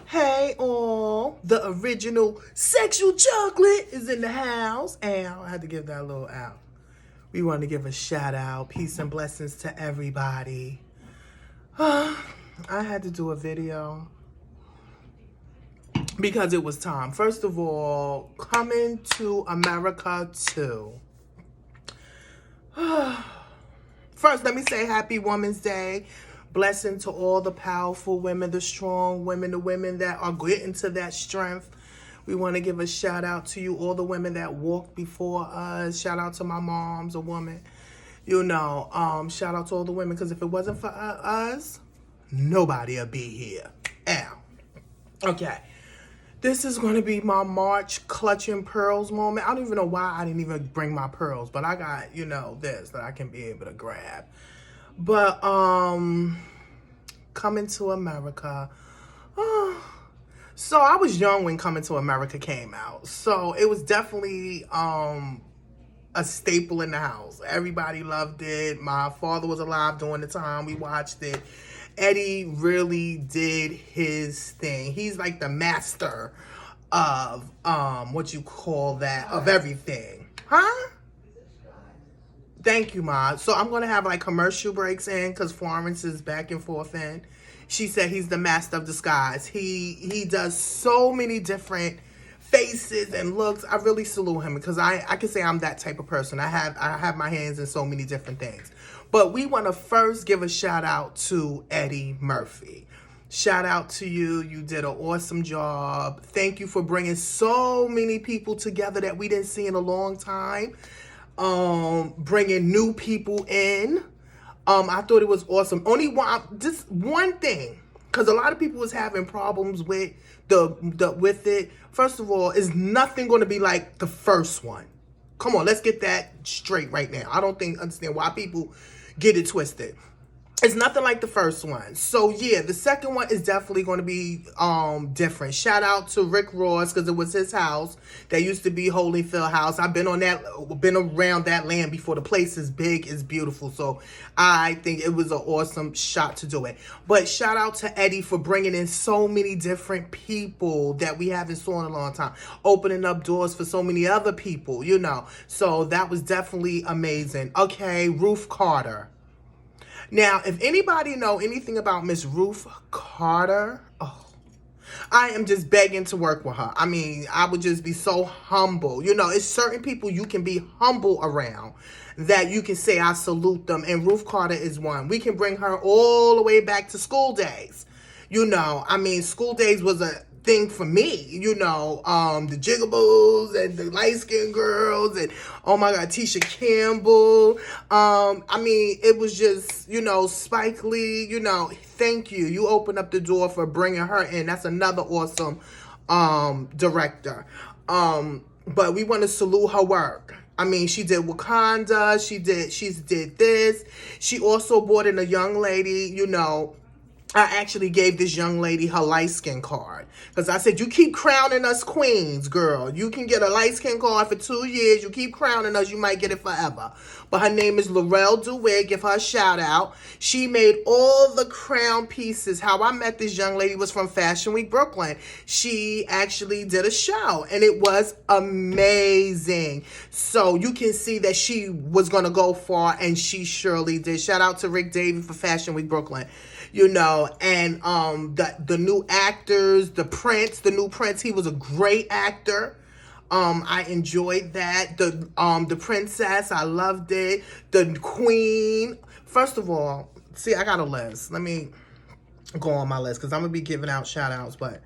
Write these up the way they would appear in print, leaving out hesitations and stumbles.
Hey all, the original sexual chocolate is in the house. And I had to give that a little out. We want to give a shout out, peace and blessings to everybody. I had to do a video because it was time. First of all, Coming to America 2. First, let me say Happy Women's Day. Blessing to all the powerful women, the strong women, the women that are getting to that strength. We want to give a shout out to you, all the women that walked before us. Shout out to my mom's a woman. You know, shout out to all the women, because if it wasn't for us, nobody would be here. Ow. Okay. This is going to be my March clutching pearls moment. I don't even know why I didn't even bring my pearls, but I got, you know, this that I can be able to grab. But, Coming to America. So I was young when Coming to America came out. So it was definitely, a staple in the house. Everybody loved it. My father was alive during the time we watched it. Eddie really did his thing. He's like the master of, what you call that, of everything. Huh? Thank you, Ma. So I'm going to have like commercial breaks in because Florence is back and forth in. She said he's the master of disguise. He does so many different faces and looks. I really salute him because I can say I'm that type of person. I have my hands in so many different things. But we want to first give a shout out to Eddie Murphy. Shout out to you. You did an awesome job. Thank you for bringing so many people together that we didn't see in a long time. Bringing new people in. I thought it was awesome. Just one thing, because a lot of people was having problems with with it. First of all, is nothing going to be like the first one. Come on, let's get that straight right now. I don't understand why people get it twisted. It's nothing like the first one. So yeah, the second one is definitely going to be different. Shout out to Rick Ross, because it was his house that used to be Holyfield House. I've been around that land before. The place is big, it's beautiful. So I think it was an awesome shot to do it. But shout out to Eddie for bringing in so many different people that we haven't saw in a long time, opening up doors for so many other people, you know. So that was definitely amazing. Okay, Ruth Carter. Now, if anybody know anything about Miss Ruth Carter, I am just begging to work with her. I mean, I would just be so humble. You know, it's certain people you can be humble around that you can say, I salute them. And Ruth Carter is one. We can bring her all the way back to school days. You know, I mean, school days was a thing for me, you know, the Jigaboos and the light-skinned girls and, oh my God, Tisha Campbell. I mean, it was just, you know, Spike Lee, you know, thank you. You opened up the door for bringing her in. That's another awesome director. But we want to salute her work. I mean, she did Wakanda. She did this. She also brought in a young lady, you know. I actually gave this young lady her light skin card because I said, you keep crowning us queens, girl. You can get a light skin card for 2 years. You keep crowning us, you might get it forever. But her name is Laurel DeWitt. Give her a shout out. She made all the crown pieces. How I met this young lady was from Fashion Week Brooklyn. She actually did a show and it was amazing. So you can see that she was going to go far, and she surely did. Shout out to Rick Davey for Fashion Week Brooklyn. You know, and the new actors, the new Prince, he was a great actor. I enjoyed that. The princess, I loved it. The queen. First of all, see, I got a list. Let me go on my list because I'm gonna be giving out shout outs, but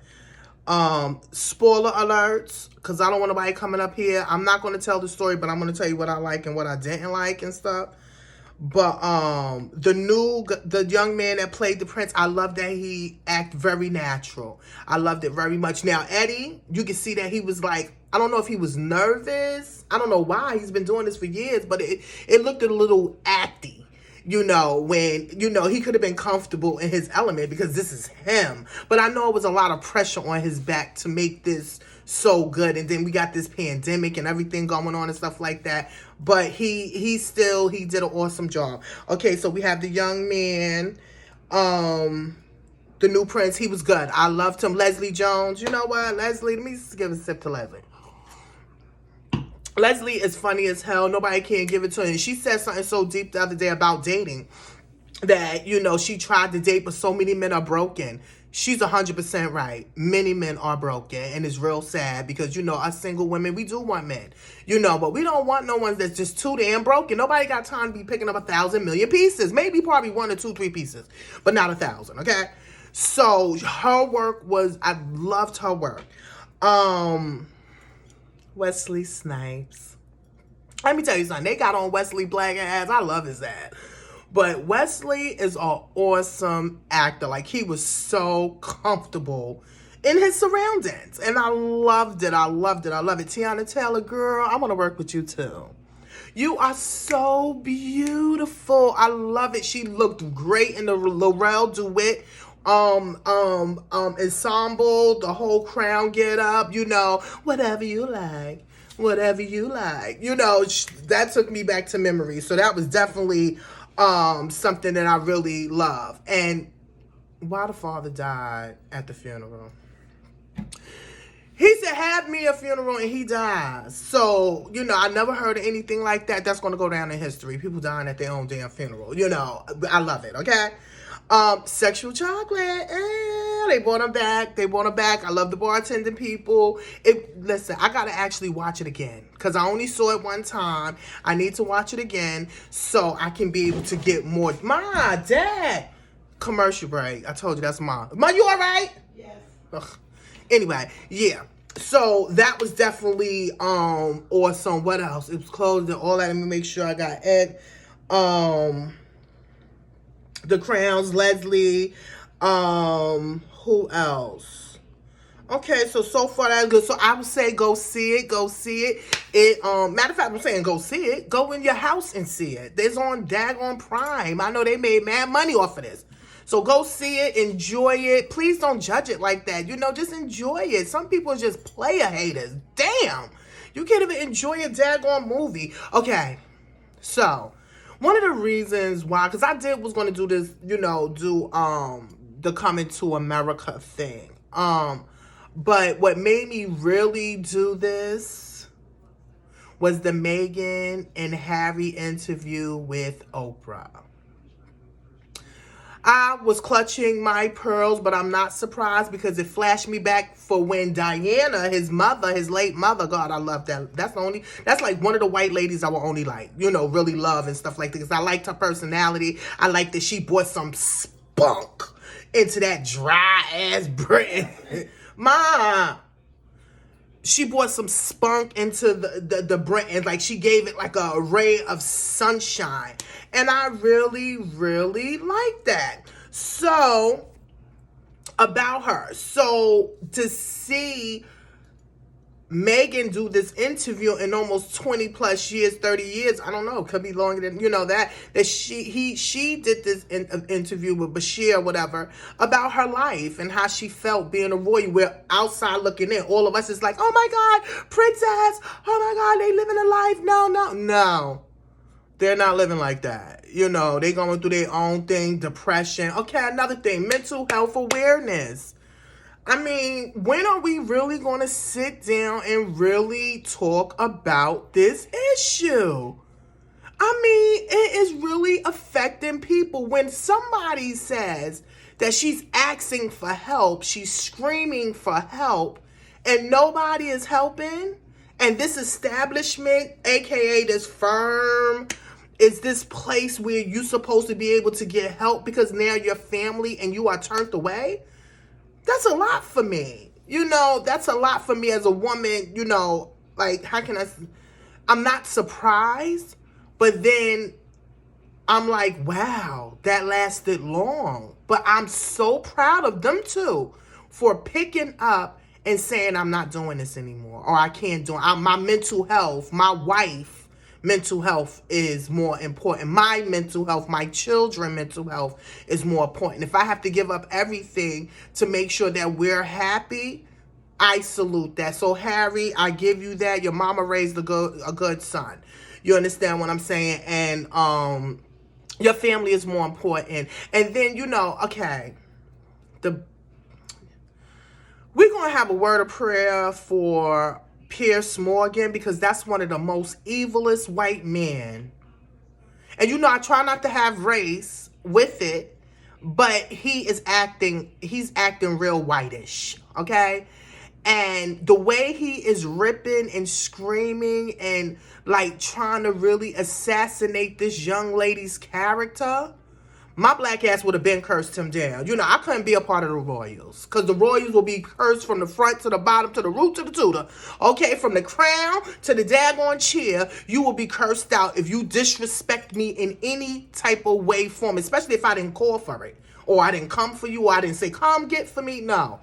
spoiler alerts, because I don't want nobody coming up here. I'm not gonna tell the story, but I'm gonna tell you what I like and what I didn't like and stuff. But the young man that played the prince, I love that he acted very natural. I loved it very much. Now, Eddie, you can see that he was like, I don't know if he was nervous. I don't know why. He's been doing this for years, but it looked a little acty. You know, when, you know, he could have been comfortable in his element because this is him. But I know it was a lot of pressure on his back to make this so good. And then we got this pandemic and everything going on and stuff like that. But he did an awesome job. Okay, so we have the young man, the the new prince, he was good. I loved him. Leslie Jones, you know what? Leslie, let me just give a sip to Leslie. Leslie is funny as hell. Nobody can give it to her. And she said something so deep the other day about dating. That, you know, she tried to date, but so many men are broken. She's 100% right. Many men are broken, and it's real sad because, you know, us single women, we do want men, you know, but we don't want no ones that's just too damn broken. Nobody got time to be picking up 1,000 million pieces. Maybe probably 1 or 2, 3 pieces, but not 1,000, okay? So her work was, I loved her work. Wesley Snipes. Let me tell you something. They got on Wesley black ass. I love his ass. But Wesley is an awesome actor. Like, he was so comfortable in his surroundings. And I loved it. I loved it. I love it. Tiana Taylor, girl, I want to work with you too. You are so beautiful. I love it. She looked great in the Laurel duet ensemble, the whole crown get up, you know, whatever you like. Whatever you like. You know, that took me back to memory. So that was definitely something that I really love. And why the father died at the funeral? He said, have me a funeral, and he dies. So, you know, I never heard of anything like that. That's going to go down in history. People dying at their own damn funeral. You know, I love it, okay? Sexual chocolate. They brought him back. They brought him back. I love the bartending people. Listen, I got to actually watch it again because I only saw it one time. I need to watch it again so I can be able to get more. Ma, Dad. Commercial break. I told you that's Ma. Ma, you all right? Yes. Ugh. Anyway, yeah. So that was definitely awesome. What else? It was closed and all that. Let me make sure I got Ed. The Crowns, Leslie. Who else? Okay, so far that's good. So I would say go see it. Go see it. Matter of fact, I'm saying go see it. Go in your house and see it. It's on Daggone Prime. I know they made mad money off of this. So go see it, enjoy it. Please don't judge it like that. You know, just enjoy it. Some people are just player haters. Damn. You can't even enjoy a daggone movie. Okay. So, one of the reasons why, because I was going to do this, you know, do the Coming to America thing. But what made me really do this was the Meghan and Harry interview with Oprah. I was clutching my pearls, but I'm not surprised because it flashed me back for when Diana, his mother, his late mother, God, I love that. That's like one of the white ladies I will only like, you know, really love and stuff like that. Because I liked her personality. I liked that she brought some spunk into that dry ass Britain. Ma, she brought some spunk into the Britain. Like, she gave it like a ray of sunshine. And I really, really like that. So, about her. So, to see Meghan do this interview in almost 20 plus years, 30 years, I don't know, could be longer than, you know, that she did this interview with Bashir, whatever, about her life and how she felt being a royal. We're outside looking in. All of us is like, oh my God, princess, oh my God, they living a life. No. They're not living like that. You know, they going through their own thing, depression. Okay, another thing, mental health awareness. I mean, when are we really going to sit down and really talk about this issue? I mean, it is really affecting people. When somebody says that she's asking for help, she's screaming for help, and nobody is helping, and this establishment, aka this firm, is this place where you're supposed to be able to get help because now you're family and you are turned away? That's a lot for me. You know, that's a lot for me as a woman, you know, like, I'm not surprised, but then I'm like, wow, that lasted long. But I'm so proud of them too for picking up and saying, I'm not doing this anymore, or I can't do it. My mental health, my wife, mental health is more important. My mental health, my children's mental health is more important. If I have to give up everything to make sure that we're happy, I salute that. So Harry, I give you that. Your mama raised a good son. You understand what I'm saying? And your family is more important. And then, you know, okay, we're going to have a word of prayer for Pierce Morgan, because that's one of the most evilest white men. And you know, I try not to have race with it, but he's acting real whitish, okay? And the way he is ripping and screaming and like trying to really assassinate this young lady's character, my black ass would have been cursed him down. You know, I couldn't be a part of the Royals, because the Royals will be cursed from the front to the bottom to the root to the tutor. Okay, from the crown to the daggone chair, you will be cursed out if you disrespect me in any type of way, form, especially if I didn't call for it, or I didn't come for you, or I didn't say, come get for me. No.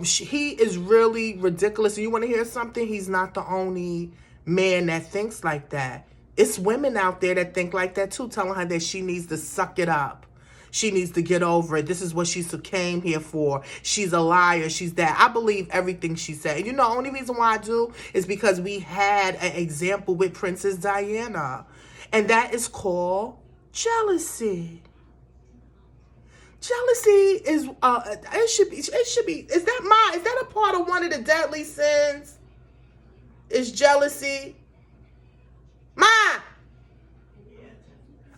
He is really ridiculous. And you want to hear something? He's not the only man that thinks like that. It's women out there that think like that too, telling her that she needs to suck it up. She needs to get over it. This is what she came here for. She's a liar. She's that. I believe everything she said. And you know, the only reason why I do is because we had an example with Princess Diana. And that is called jealousy. Jealousy is, it should be, is that a part of one of the deadly sins? Is jealousy? Ma!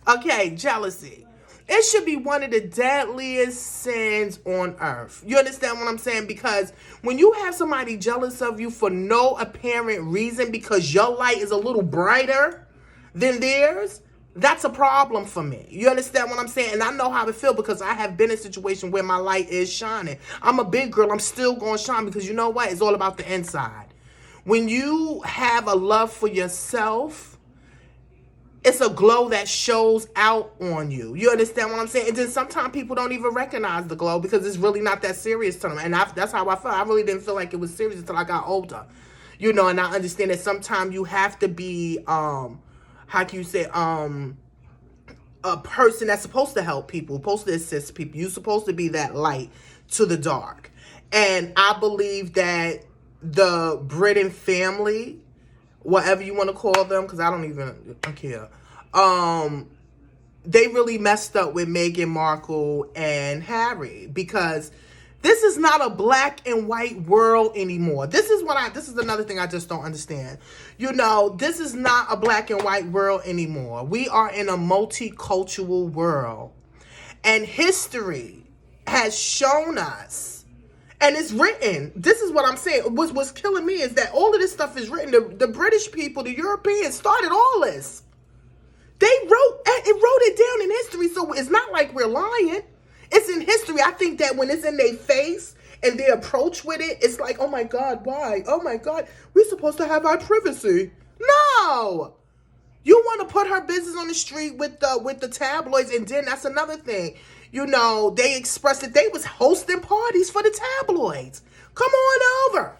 Okay, jealousy. It should be one of the deadliest sins on earth. You understand what I'm saying? Because when you have somebody jealous of you for no apparent reason, because your light is a little brighter than theirs, that's a problem for me. You understand what I'm saying? And I know how it feels, because I have been in a situation where my light is shining. I'm a big girl. I'm still going to shine, because you know what? It's all about the inside. When you have a love for yourself, it's a glow that shows out on you. You understand what I'm saying? And then sometimes people don't even recognize the glow, because it's really not that serious to them. And that's how I felt. I really didn't feel like it was serious until I got older. You know, and I understand that sometimes you have to be, how can you say, a person that's supposed to help people, supposed to assist people. You're supposed to be that light to the dark. And I believe that the Britton family, whatever you want to call them, because I don't care, they really messed up with Meghan Markle and Harry, because this is not a black and white world anymore. This is another thing I just don't understand. You know, this is not a black and white world anymore. We are in a multicultural world. And history has shown us, and it's written. This is what I'm saying. What's killing me is that all of this stuff is written. The British people, the Europeans started all this. They wrote it down in history, so it's not like we're lying. It's in history. I think that when it's in their face and their approach with it, it's like, oh my God, why? Oh my God, we're supposed to have our privacy. No! You want to put her business on the street with the tabloids, and then that's another thing. You know, they expressed that they was hosting parties for the tabloids. Come on over.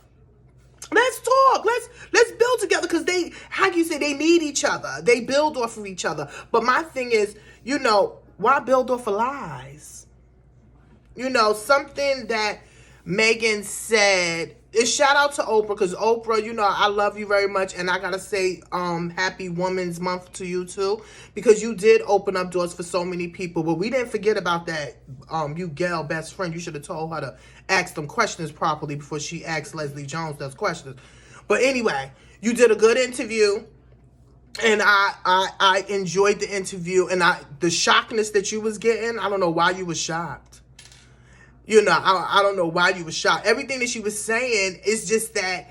Let's talk. Let's build together, because they, how can you say, they need each other. They build off of each other. But my thing is, you know, why build off of lies? You know, something that Megan said, is shout out to Oprah, because Oprah, you know, I love you very much, and I gotta say, happy Women's Month to you too, because you did open up doors for so many people. But we didn't forget about that, you gal best friend. You should have told her to ask them questions properly before she asked Leslie Jones those questions. But anyway, you did a good interview, and I enjoyed the interview, and the shockness that you was getting, I don't know why you was shocked. You know, I don't know why you were shocked. Everything that she was saying is just that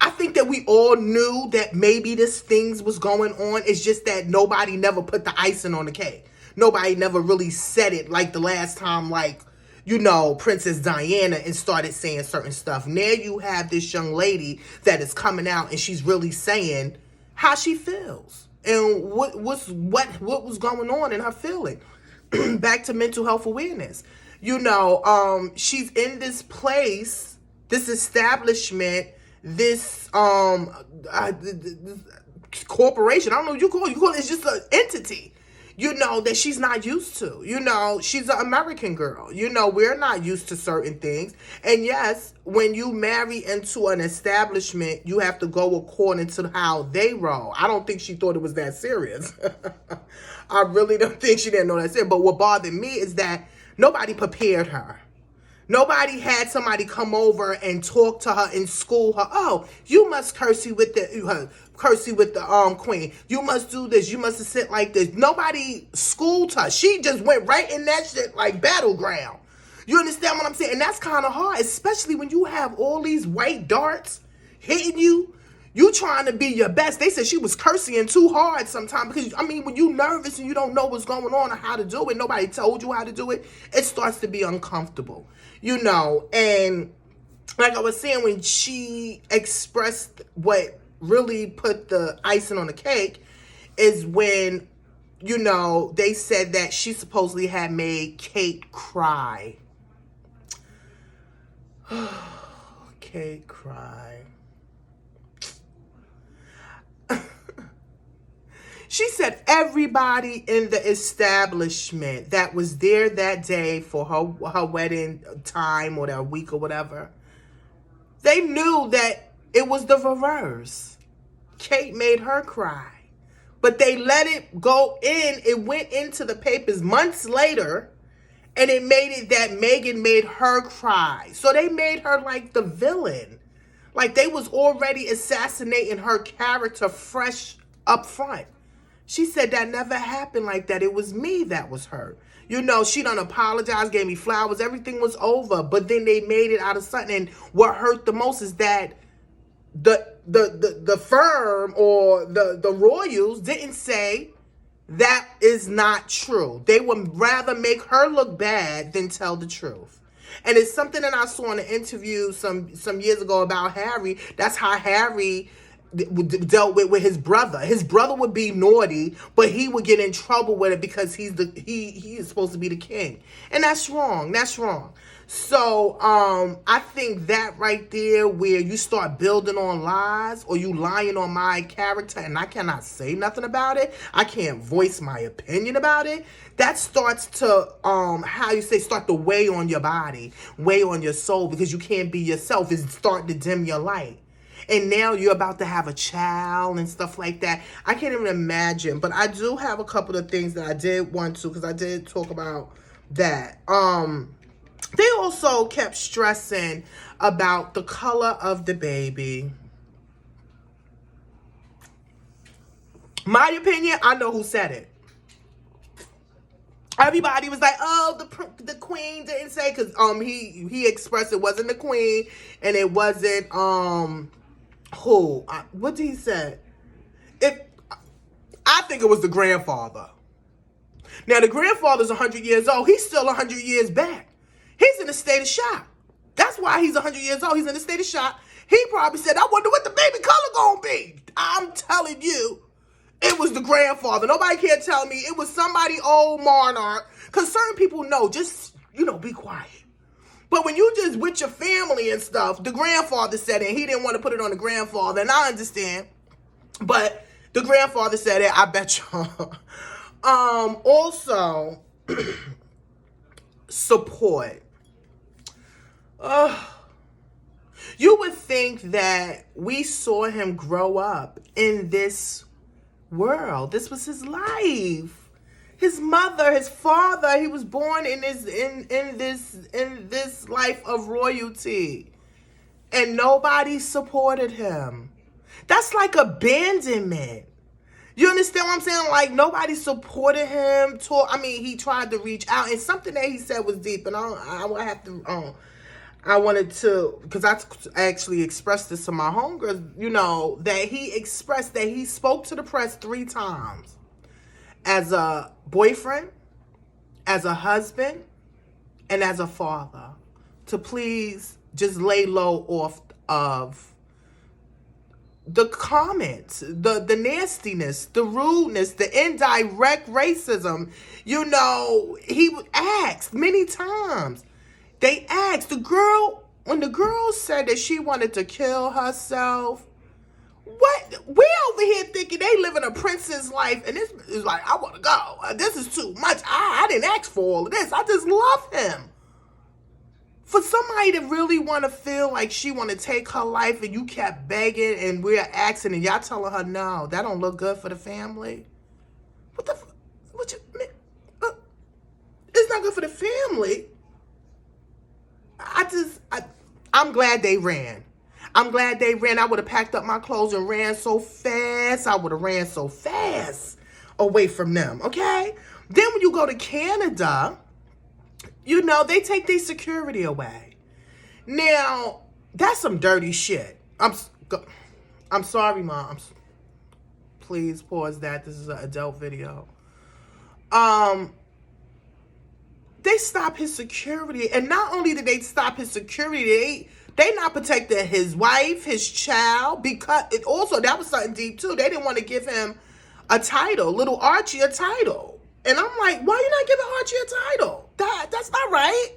I think that we all knew that maybe this things was going on. It's just that nobody never put the icing on the cake. Nobody never really said it like the last time, like, you know, Princess Diana, and started saying certain stuff. Now you have this young lady that is coming out, and she's really saying how she feels and what was going on in her feeling. Back to mental health awareness. You know, she's in this place, this establishment, this corporation. I don't know what you call it. It's just an entity, you know, that she's not used to. You know, she's an American girl. You know, we're not used to certain things. And yes, when you marry into an establishment, you have to go according to how they roll. I don't think she thought it was that serious. I really don't think she didn't know that serious. But what bothered me is that Nobody prepared her. Nobody had somebody come over and talk to her and school her. Oh, you must curtsy with the queen. You must do this. You must sit like this. Nobody schooled her. She just went right in that shit like battleground. You understand what I'm saying? And that's kind of hard, especially when you have all these white darts hitting you. You trying to be your best. They said she was cursing too hard sometimes because, I mean, when you nervous and you don't know what's going on or how to do it, nobody told you how to do it, it starts to be uncomfortable, you know. And like I was saying, when she expressed what really put the icing on the cake is when, you know, they said that she supposedly had made Kate cry. Kate cry. She said everybody in the establishment that was there that day for her wedding time or that week or whatever, they knew that it was the reverse. Kate made her cry. But they let it go in. It went into the papers months later, and it made it that Meghan made her cry. So they made her like the villain. Like they was already assassinating her character fresh up front. She said that never happened like that. It was me that was hurt. You know, she done apologized, gave me flowers. Everything was over. But then they made it out of something. And what hurt the most is that the firm or the royals didn't say that is not true. They would rather make her look bad than tell the truth. And it's something that I saw in an interview some years ago about Harry. That's how Harry dealt with his brother. His brother would be naughty, but he would get in trouble with it because he is supposed to be the king. And that's wrong. That's wrong. So I think that right there, where you start building on lies or you lying on my character and I cannot say nothing about it, I can't voice my opinion about it, that starts to start to weigh on your body, weigh on your soul, because you can't be yourself. It's starting to dim your light. And now you're about to have a child and stuff like that. I can't even imagine. But I do have a couple of things that I did want to, because I did talk about that. They also kept stressing about the color of the baby. My opinion, I know who said it. Everybody was like, oh, the queen didn't say, because he expressed it wasn't the queen and it wasn't what did he say? I think it was the grandfather. Now the grandfather's 100 years old. He's still 100 years back. He's in a state of shock. That's why he's 100 years old. He's in a state of shock. He probably said, I wonder what the baby color gonna be. I'm telling you, it was the grandfather. Nobody can tell me it was somebody old monarch. Because certain people know, just, be quiet. But when you just with your family and stuff, the grandfather said it, and he didn't want to put it on the grandfather, and I understand. But the grandfather said it, I bet y'all. Also, support. You would think that we saw him grow up in this world. This was his life. His mother, his father, he was born in this life of royalty. And nobody supported him. That's like abandonment. You understand what I'm saying? Like, nobody supported him. He tried to reach out. And something that he said was deep. And I wanted to, because I actually expressed this to my homegirls, that he expressed that he spoke to the press 3 times. As a boyfriend, as a husband, and as a father. To please just lay low off of the comments, the nastiness, the rudeness, the indirect racism. He asked many times. They asked when the girl said that she wanted to kill herself. What? We over here thinking they living a princess life, and this is like, I want to go. This is too much. I didn't ask for all of this. I just love him. For somebody to really want to feel like she want to take her life, and you kept begging, and we're asking, and y'all telling her, no, that don't look good for the family. It's not good for for the family. I'm glad they ran. I'm glad they ran. I would have packed up my clothes and ran so fast. I would have ran so fast away from them, okay? Then when you go to Canada, you know, they take their security away. Now, that's some dirty shit. I'm sorry, Mom. Please pause that. This is an adult video. They stop his security, and not only did they stop his security, they not protected his wife, his child, because it also, that was something deep too. They didn't want to give him a title, little Archie a title. And I'm like, why you not giving Archie a title? That's not right.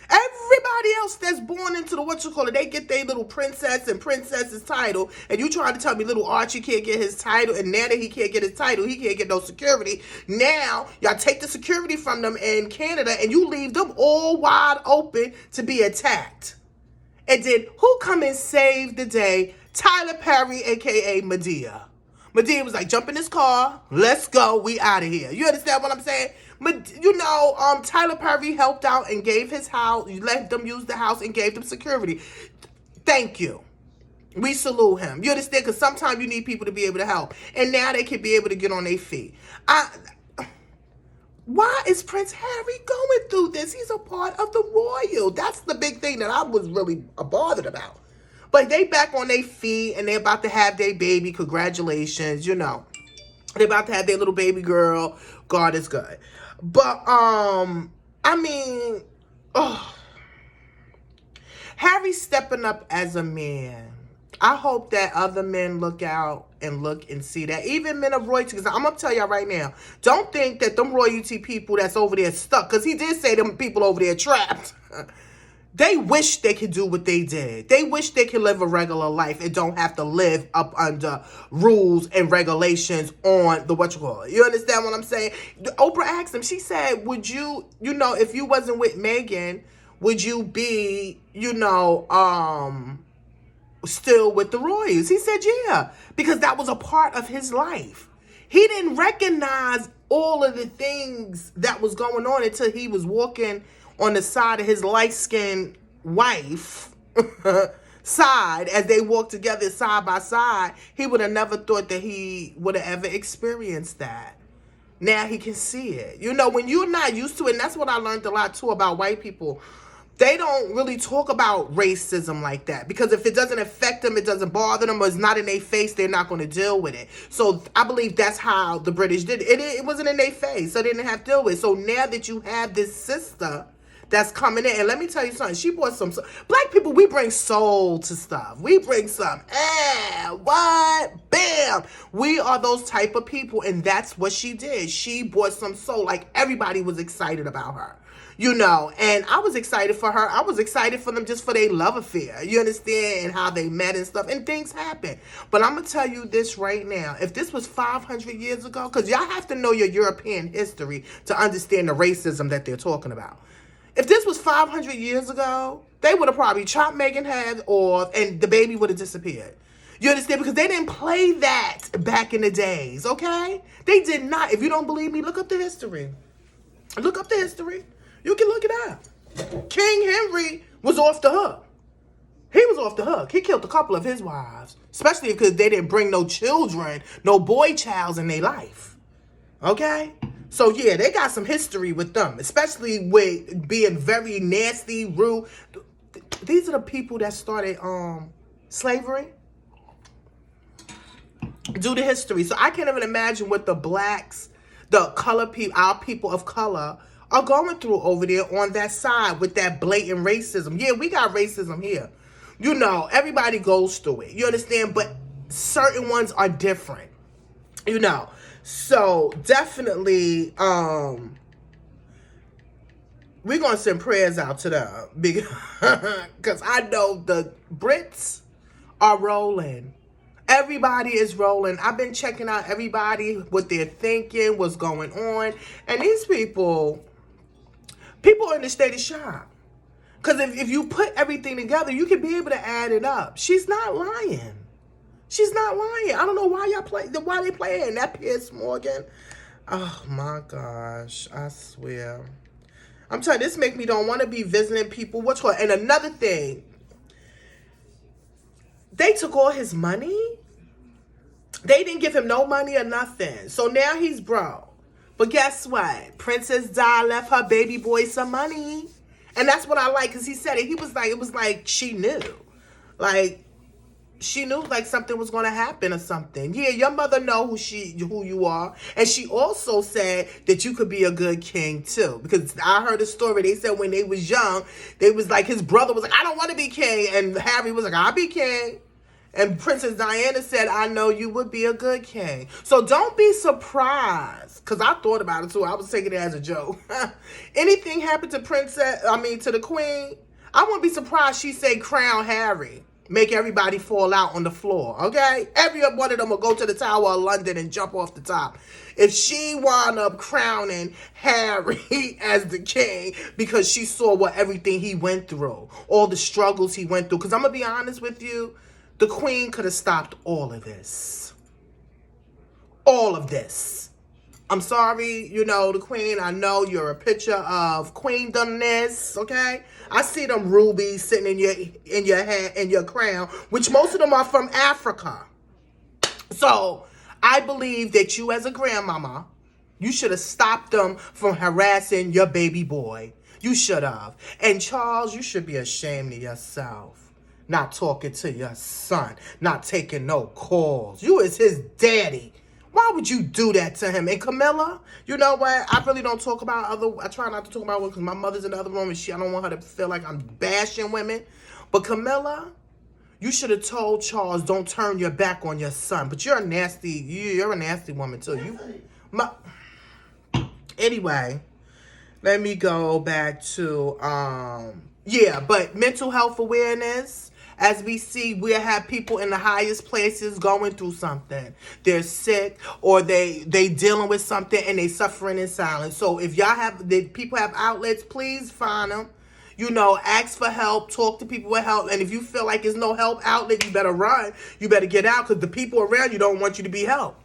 Everybody else that's born into the they get their little princess and princess's title, and you trying to tell me little Archie can't get his title, and now that he can't get his title, he can't get no security. Now, y'all take the security from them in Canada, and you leave them all wide open to be attacked. And then, who come and save the day? Tyler Perry, a.k.a. Madea. Madea was like, jump in this car, let's go, we out of here. You understand what I'm saying? But, you know, Tyler Perry helped out and gave his house, let them use the house and gave them security. Thank you. We salute him. You understand? Because sometimes you need people to be able to help. And now they can be able to get on their feet. Why is Prince Harry going through this? He's a part of the royal. That's the big thing that I was really bothered about. But they back on their feet and they're about to have their baby. Congratulations, you know. They're about to have their little baby girl. God is good. But, I mean, Harry's stepping up as a man. I hope that other men look out and look and see that. Even men of royalty, because I'm going to tell y'all right now, don't think that them royalty people that's over there stuck, because he did say them people over there trapped. They wish they could do what they did. They wish they could live a regular life and don't have to live up under rules and regulations on the You understand what I'm saying? Oprah asked him, she said, would you, you know, if you wasn't with Meghan, would you be, you know, still with the royals? He said, yeah, because that was a part of his life. He didn't recognize all of the things that was going on until he was walking on the side of his light-skinned wife side as they walked together side by side. He would have never thought that he would have ever experienced that. Now he can see it. You know, when you're not used to it, and that's what I learned a lot too about white people, they don't really talk about racism like that, because if it doesn't affect them, it doesn't bother them, or it's not in their face, they're not going to deal with it. So I believe that's how the British did it. It wasn't in their face, so they didn't have to deal with it. So now that you have this sister that's coming in, and let me tell you something, she brought some, black people, we bring soul to stuff. We bring some, what, bam. We are those type of people, and that's what she did. She brought some soul, like everybody was excited about her. You know, and I was excited for her. I was excited for them just for their love affair. You understand? And how they met and stuff. And things happen. But I'm going to tell you this right now. If this was 500 years ago, because y'all have to know your European history to understand the racism that they're talking about. If this was 500 years ago, they would have probably chopped Meghan head off and the baby would have disappeared. You understand? Because they didn't play that back in the days, okay? They did not. If you don't believe me, look up the history. Look up the history. You can look it up. King Henry was off the hook. He was off the hook. He killed a couple of his wives, especially because they didn't bring no children, no boy childs in their life. Okay? So, yeah, they got some history with them, especially with being very nasty, rude. These are the people that started slavery. Do the history. So I can't even imagine what the blacks, the color people, our people of color, are going through over there on that side with that blatant racism. Yeah, we got racism here. You know, everybody goes through it. You understand? But certain ones are different. You know. So, definitely, we're going to send prayers out to them. Because I know the Brits are rolling. Everybody is rolling. I've been checking out everybody, what they're thinking, what's going on. And these people are in a state of shock. Because if you put everything together, you can be able to add it up. She's not lying. She's not lying. I don't know why why they playing that Piers Morgan. Oh my gosh, I swear. I'm telling you, this make me don't want to be visiting people. And another thing, they took all his money. They didn't give him no money or nothing. So now he's broke. But guess what? Princess Di left her baby boy some money. And that's what I like, because he said it. He was like, it was like she knew. Like, she knew like something was going to happen or something. Yeah, your mother know who you are. And she also said that you could be a good king too. Because I heard a story. They said when they was young, they was like, his brother was like, I don't want to be king. And Harry was like, I'll be king. And Princess Diana said, I know you would be a good king. So don't be surprised. Because I thought about it too. I was taking it as a joke. Anything happened to to the queen, I wouldn't be surprised she say crown Harry. Make everybody fall out on the floor, okay? Every one of them will go to the Tower of London and jump off the top. If she wound up crowning Harry as the king because she saw everything he went through, all the struggles he went through. Because I'm going to be honest with you, the queen could have stopped all of this. All of this. I'm sorry, the queen, I know you're a picture of queendomness, okay? I see them rubies sitting in your head, in your crown, which most of them are from Africa. So, I believe that you as a grandmama, you should have stopped them from harassing your baby boy. You should have. And Charles, you should be ashamed of yourself. Not talking to your son. Not taking no calls. You is his daddy. Why would you do that to him? And Camilla, you know what? I really don't talk about I try not to talk about women because my mother's in the other room and I don't want her to feel like I'm bashing women. But Camilla, you should have told Charles, don't turn your back on your son. But you're a nasty woman too. Anyway, let me go back to, but mental health awareness. As we see, we have people in the highest places going through something. They're sick or they dealing with something and they suffering in silence. So if people have outlets, please find them. Ask for help, talk to people with help. And if you feel like there's no help outlet, you better run. You better get out because the people around you don't want you to be helped.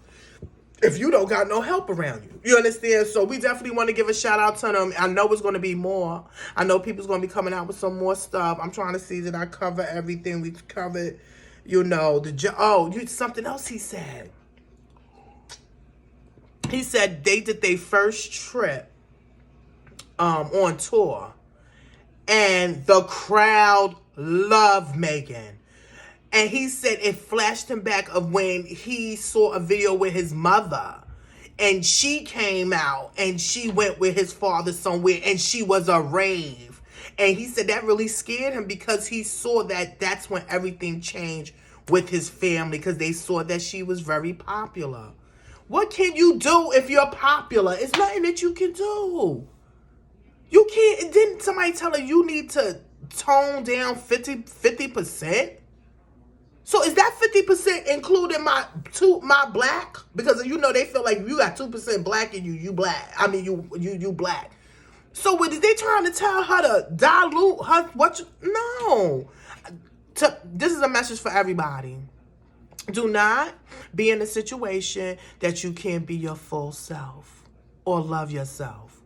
If you don't got no help around you. You understand? So we definitely want to give a shout out to them. I know it's going to be more. I know people's going to be coming out with some more stuff. I'm trying to see that I cover everything. We covered, something else he said. He said they did their first trip on tour. And the crowd loved Meghan. And he said it flashed him back of when he saw a video with his mother. And she came out and she went with his father somewhere and she was a rave. And he said that really scared him because he saw that that's when everything changed with his family because they saw that she was very popular. What can you do if you're popular? It's nothing that you can do. You can't. Didn't somebody tell her you need to tone down 50%? So is that 50% including my black? Because they feel like you got 2% black in you black. I mean you black. So what is they trying to tell her to dilute her? No. This is a message for everybody. Do not be in a situation that you can't be your full self or love yourself.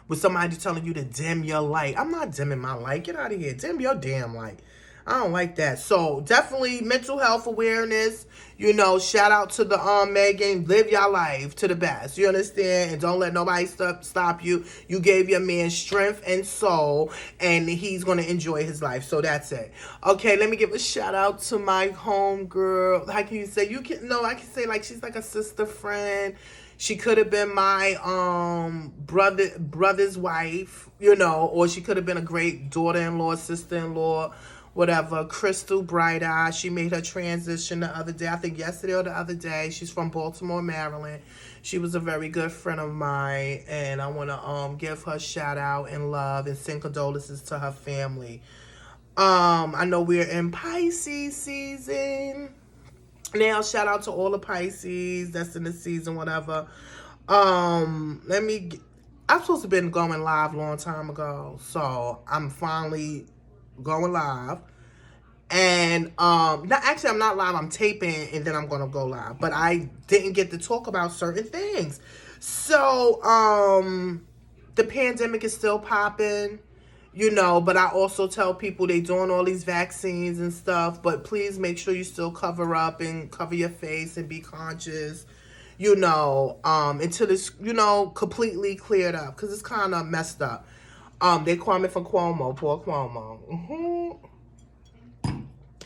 With somebody telling you to dim your light. I'm not dimming my light. Get out of here. Dim your damn light. I don't like that. So definitely mental health awareness. Shout out to the Meghan. Live your life to the best. You understand? And don't let nobody stop you. You gave your man strength and soul, and he's gonna enjoy his life. So that's it. Okay, let me give a shout out to my homegirl. How can you say? I can say like she's like a sister friend. She could have been my brother's wife, or she could have been a great daughter-in-law, sister-in-law. Whatever. Crystal Bright Eye. She made her transition the other day. I think yesterday or the other day. She's from Baltimore, Maryland. She was a very good friend of mine. And I want to give her shout out and love and send condolences to her family. I know we're in Pisces season. Now, shout out to all the Pisces that's in the season, whatever. I'm supposed to have been going live a long time ago. So, I'm finally going live. And I'm not live, I'm taping and then I'm gonna go live. But I didn't get to talk about certain things. So The pandemic is still popping, but I also tell people they doing all these vaccines and stuff, but please make sure you still cover up and cover your face and be conscious, until it's, completely cleared up, because it's kind of messed up. They call me for Cuomo, poor Cuomo.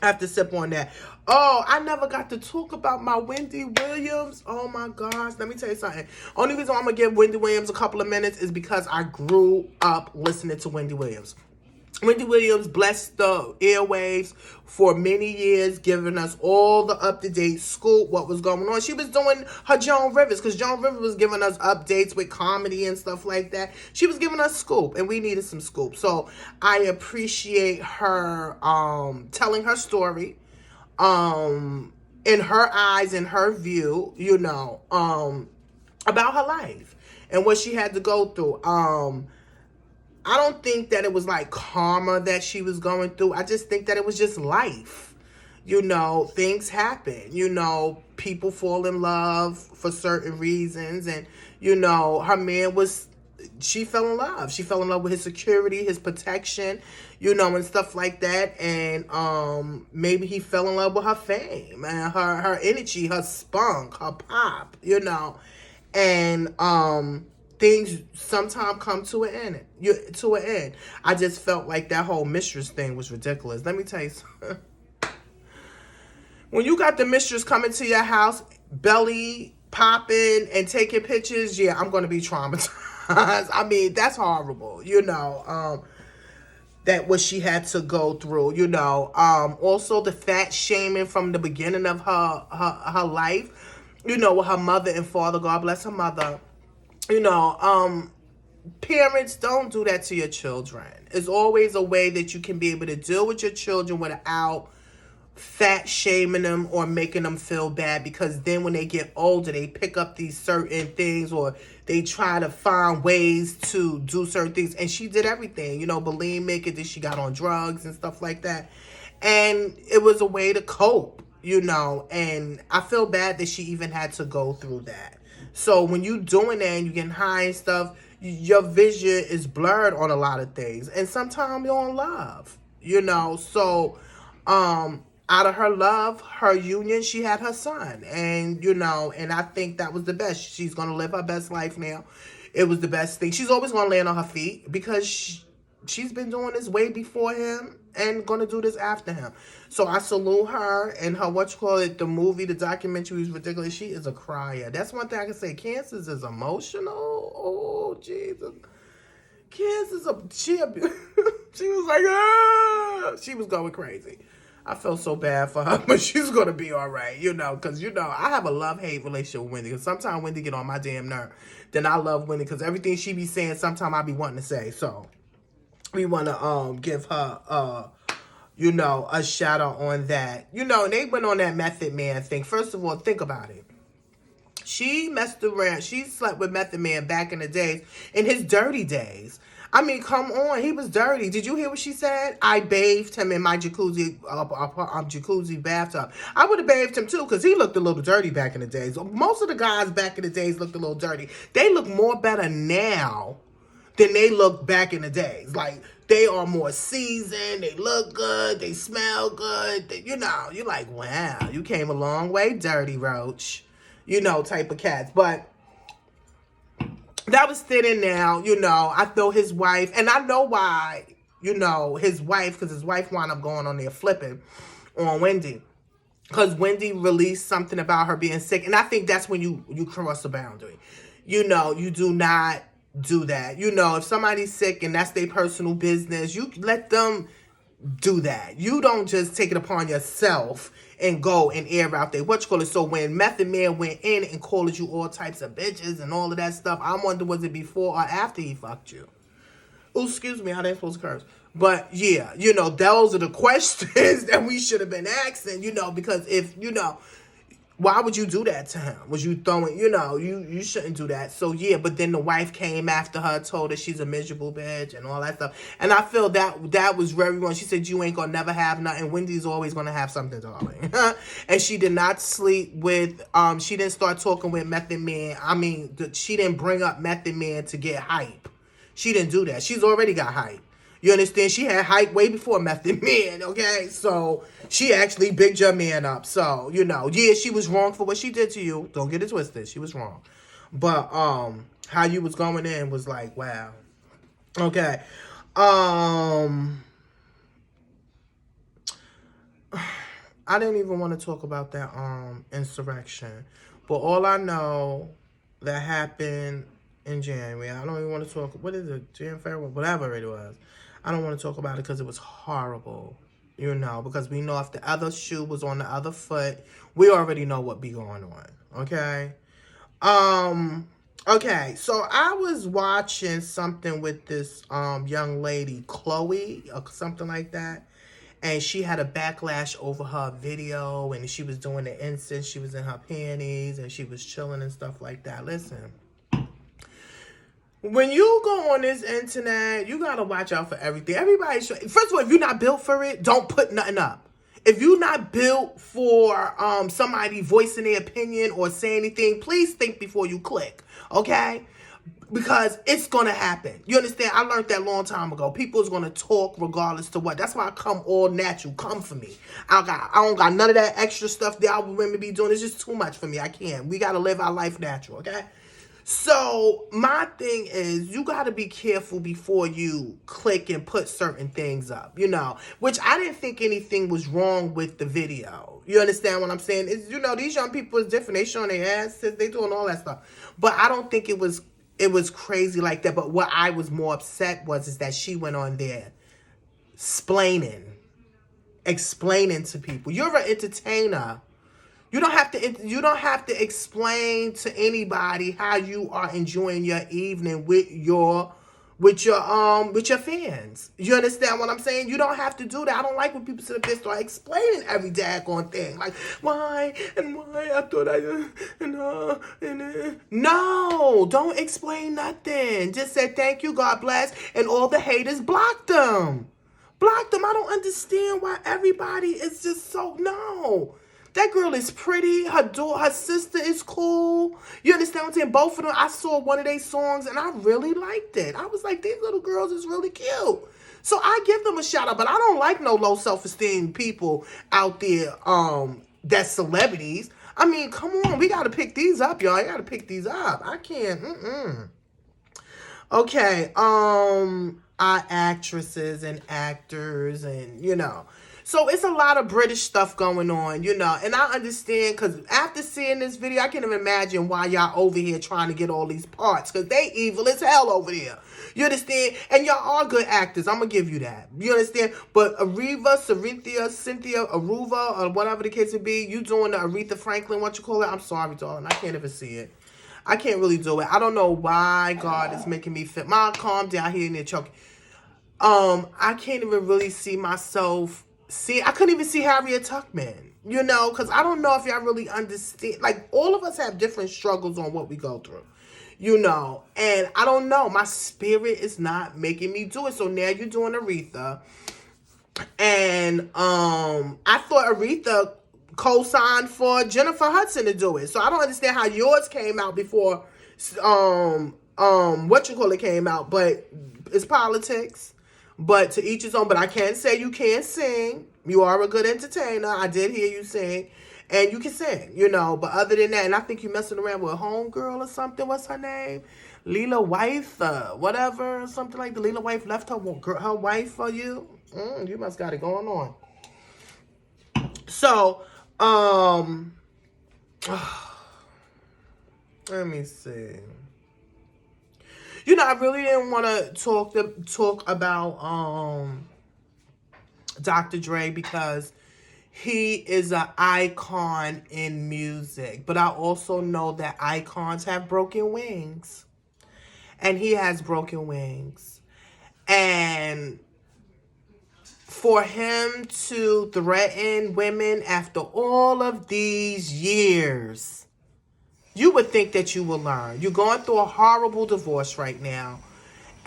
I have to sip on that. Oh, I never got to talk about my Wendy Williams. Oh my gosh. Let me tell you something. Only reason I'm going to give Wendy Williams a couple of minutes is because I grew up listening to Wendy Williams. Wendy Williams blessed the airwaves for many years, giving us all the up-to-date scoop, what was going on. She was doing her Joan Rivers, because Joan Rivers was giving us updates with comedy and stuff like that. She was giving us scoop, and we needed some scoop. So I appreciate her telling her story, in her eyes, in her view, about her life and what she had to go through. I don't think that it was like karma that she was going through. I just think that it was just life. Things happen. People fall in love for certain reasons. And, her man she fell in love. She fell in love with his security, his protection, and stuff like that. And maybe he fell in love with her fame and her energy, her spunk, her pop, And things sometimes come to an end. I just felt like that whole mistress thing was ridiculous. Let me tell you something. When you got the mistress coming to your house, belly popping and taking pictures, yeah, I'm going to be traumatized. I mean, that's horrible, that what she had to go through, Also, the fat shaming from the beginning of her life, with her mother and father. God bless her mother. Parents, don't do that to your children. It's always a way that you can be able to deal with your children without fat shaming them or making them feel bad, because then when they get older, they pick up these certain things, or they try to find ways to do certain things. And she did everything, bulimic, and then she got on drugs and stuff like that. And it was a way to cope, and I feel bad that she even had to go through that. So when you doing that and you getting high and stuff, your vision is blurred on a lot of things. And sometimes you're in love, So out of her love, her union, she had her son. And, and I think that was the best. She's going to live her best life now. It was the best thing. She's always going to land on her feet, because she's been doing this way before him and going to do this after him. So I salute her, and her, the movie, the documentary was ridiculous. She is a crier. That's one thing I can say. Kansas is emotional. Oh, Jesus. Kansas, she was like, ah! She was going crazy. I felt so bad for her, but she's going to be all right, because, I have a love-hate relationship with Wendy, because sometimes Wendy get on my damn nerve. Then I love Wendy, because everything she be saying, sometimes I be wanting to say. So we want to give her, a shout out on that. And they went on that Method Man thing. First of all, think about it. She messed around. She slept with Method Man back in the days, in his dirty days. I mean, come on. He was dirty. Did you hear what she said? I bathed him in my jacuzzi bathtub. I would have bathed him too, because he looked a little dirty back in the days. Most of the guys back in the days looked a little dirty. They look more better now than they looked back in the days. Like, they are more seasoned. They look good. They smell good. You're like, wow, you came a long way, Dirty Roach. Type of cats. But that was thinning now, I know his wife, and I know why, his wife, because his wife wound up going on there flipping on Wendy, because Wendy released something about her being sick, and I think that's when you cross the boundary. You do not do that. If somebody's sick and that's their personal business, you let them do that. You don't just take it upon yourself and go and air out there. So when Method Man went in and called you all types of bitches and all of that stuff, I wonder, was it before or after he fucked you? Oh, excuse me, how they supposed to curse? But yeah, those are the questions that we should have been asking, because if, why would you do that to him? Was you throwing, you shouldn't do that. So yeah, but then the wife came after her, told her she's a miserable bitch and all that stuff. And I feel that was very wrong. She said, you ain't gonna never have nothing. Wendy's always gonna have something, darling. And she did not sleep with, she didn't start talking with Method Man. I mean, she didn't bring up Method Man to get hype. She didn't do that. She's already got hype. You understand? She had hype way before Method Man, okay? So, she actually bigged your man up. So, you know, yeah, she was wrong for what she did to you. Don't get it twisted. She was wrong. But, how you was going in was like, wow. Okay. I didn't even want to talk about that, insurrection. But all I know that happened in January, I don't even want to talk, what is it, February, whatever it was. I don't want to talk about it because it was horrible, you know, because we know if the other shoe was on the other foot, we already know what be going on, okay? Okay, so I was watching something with this young lady, Chloe, or something like that, and she had a backlash over her video, and she was doing the incense, she was in her panties, and she was chilling and stuff like that. Listen. When you go on this internet, you got to watch out for everything. First of all, if you're not built for it, don't put nothing up. If you're not built for somebody voicing their opinion or saying anything, please think before you click, okay? Because it's going to happen. You understand? I learned that a long time ago. People's going to talk regardless to what. That's why I come all natural. Come for me. I don't got none of that extra stuff that our women be doing. It's just too much for me. I can't. We got to live our life natural, okay? So, my thing is, you got to be careful before you click and put certain things up, you know, which I didn't think anything was wrong with the video. You understand what I'm saying? It's, you know, these young people is different. They showing their asses, they doing all that stuff. But I don't think it was crazy like that. But what I was more upset is that she went on there explaining to people. You're an entertainer. You don't have to explain to anybody how you are enjoying your evening with your fans. You understand what I'm saying? You don't have to do that. I don't like when people sit up there and start explaining every daggone thing. Like, why I thought No, don't explain nothing. Just say thank you, God bless, and all the haters block them. Block them. I don't understand why everybody is just so no. That girl is pretty. Her sister is cool. You understand what I'm saying? Both of them, I saw one of their songs and I really liked it. I was like, these little girls is really cute. So I give them a shout out, but I don't like no low self-esteem people out there that's celebrities. I mean, come on. We got to pick these up, y'all. I got to pick these up. I can't. Okay. Our actresses and actors and, you know. So it's a lot of British stuff going on, you know, and I understand because after seeing this video, I can't even imagine why y'all over here trying to get all these parts because they evil as hell over there. You understand? And y'all are good actors. I'm going to give you that. You understand? But Cynthia, Aruva, or whatever the case would be, you doing the Aretha Franklin, what you call it? I'm sorry, darling. I can't even see it. I can't really do it. I don't know why God is making me fit. Mom, calm down here and there choking. I can't even really see myself. I couldn't even see Harriet Tubman, you know, because I don't know if y'all really understand. Like, all of us have different struggles on what we go through, you know, and I don't know. My spirit is not making me do it. So now you're doing Aretha, and I thought Aretha co-signed for Jennifer Hudson to do it. So I don't understand how yours came out before came out, but it's politics. But to each his own. But I can't say you can't sing. You are a good entertainer. I did hear you sing. And you can sing, you know. But other than that, and I think you're messing around with a homegirl or something. What's her name? Leela Wife, whatever, or something like that. Leela Wife left her wife for you. You must got it going on. So, let me see. You know, I really didn't want to talk about Dr. Dre because he is an icon in music. But I also know that icons have broken wings. And he has broken wings. And for him to threaten women after all of these years, you would think that you will learn. You're going through a horrible divorce right now.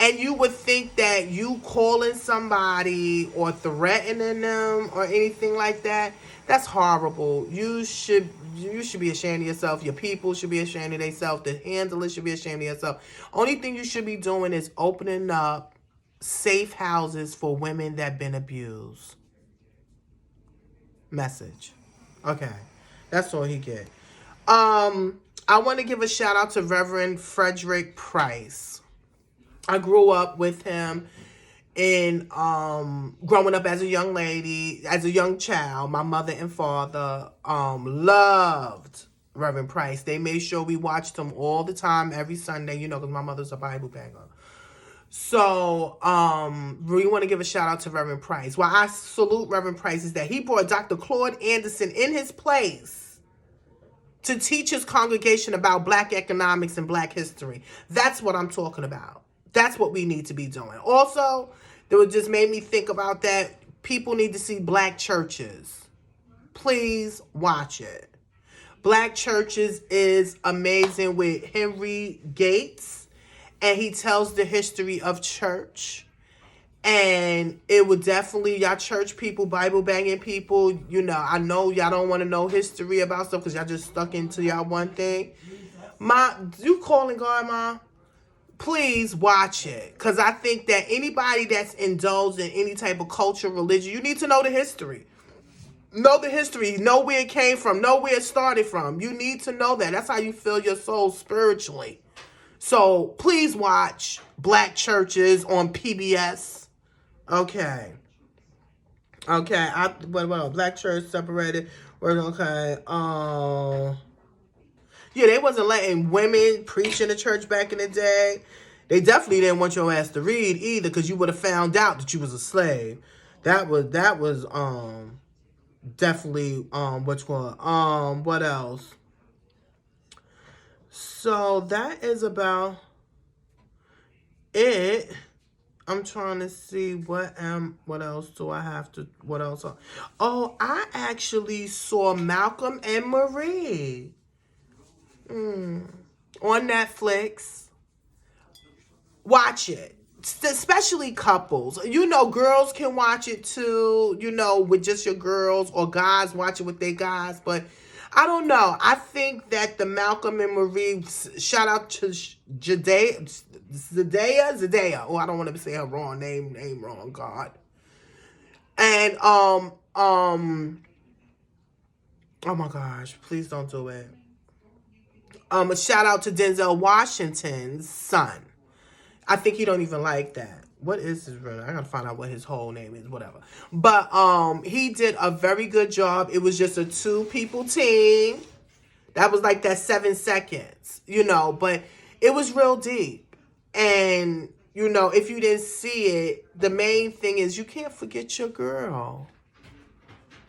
And you would think that you calling somebody or threatening them or anything like that, that's horrible. You should be ashamed of yourself. Your people should be ashamed of themselves. The handler should be ashamed of yourself. Only thing you should be doing is opening up safe houses for women that been abused. Message. Okay. That's all he get. I want to give a shout out to Reverend Frederick Price. I grew up with him in growing up as a young lady, as a young child. My mother and father loved Reverend Price. They made sure we watched him all the time, every Sunday, because my mother's a Bible banger. So, we want to give a shout out to Reverend Price. Why I salute Reverend Price is that he brought Dr. Claude Anderson in his place to teach his congregation about Black economics and Black history. That's what I'm talking about. That's what we need to be doing. Also, that just made me think about that. People need to see Black churches. Please watch it. Black churches is amazing with Henry Gates. And he tells the history of church. And it would definitely, y'all church people, Bible banging people, I know y'all don't want to know history about stuff because y'all just stuck into y'all one thing. You calling God, Ma? Please watch it. Because I think that anybody that's indulged in any type of culture, religion, you need to know the history. Know the history. Know where it came from. Know where it started from. You need to know that. That's how you fill your soul spiritually. So, please watch Black Churches on PBS. Okay. What Black Church separated. Okay. Yeah, they wasn't letting women preach in the church back in the day. They definitely didn't want your ass to read either, because you would have found out that you was a slave. That was definitely what else? So that is about it. I'm trying to see what else do I have to, what else? Oh, I actually saw Malcolm and Marie on Netflix. Watch it. Especially couples. Girls can watch it too, with just your girls, or guys watch it with their guys, but I don't know. I think that the Malcolm and Marie, shout out to Zendaya. Oh, I don't want to say her wrong name wrong, God. And oh my gosh, please don't do it. A shout out to Denzel Washington's son. I think he don't even like that. What is his real name? I gotta find out what his whole name is, whatever. But he did a very good job. It was just a 2-people team. That was like that 7 seconds, but it was real deep. And, if you didn't see it, the main thing is you can't forget your girl.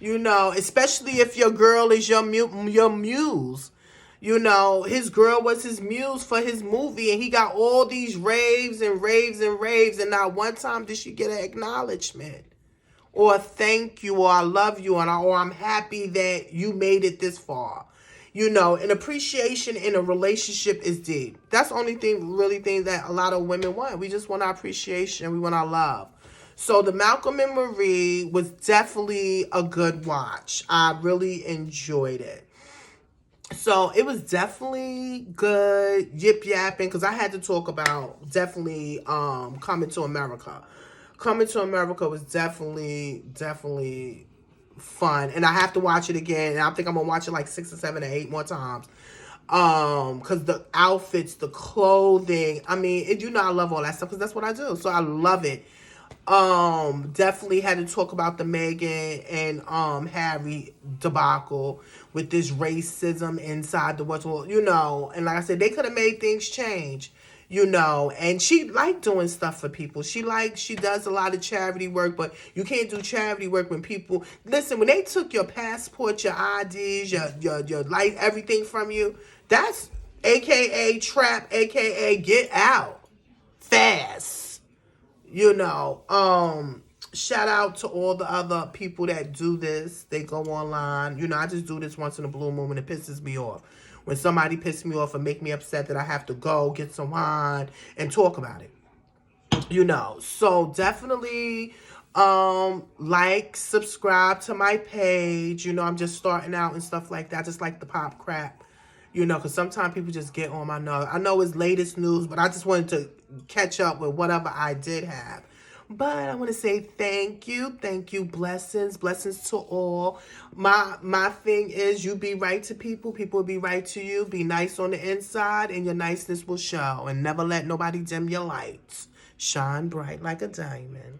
Especially if your girl is your muse. His girl was his muse for his movie, and he got all these raves and raves and raves, and not one time did she get an acknowledgement or a thank you or I love you or I'm happy that you made it this far. An appreciation in a relationship is deep. That's the only thing that a lot of women want. We just want our appreciation. We want our love. So the Malcolm and Marie was definitely a good watch. I really enjoyed it. So it was definitely good yip yapping, because I had to talk about definitely Coming to America. Coming to America was definitely fun, and I have to watch it again. And I think I'm gonna watch it like 6 or 7 or 8 more times. Because the outfits, the clothing, I mean, I love all that stuff because that's what I do. So I love it. Definitely had to talk about the Meghan and Harry debacle with this racism inside the world, and like I said, they could have made things change, and she liked doing stuff for people. She does a lot of charity work, but you can't do charity work when people, listen, when they took your passport, your IDs, your life, everything from you, that's AKA trap, AKA get out fast. Shout out to all the other people that do this. They go online. I just do this once in a blue moon and it pisses me off. When somebody pisses me off and make me upset that I have to go get some wine and talk about it. you know. So definitely like, subscribe to my page. You know, I'm just starting out and stuff like that. Just like the pop crap. You know, because sometimes people just get on my nerves. I know it's latest news, but I just wanted to catch up with whatever I did have. But I want to say thank you, blessings to all. My thing is, you be right to people, people will be right to you. Be nice on the inside, and your niceness will show. And never let nobody dim your lights. Shine bright like a diamond.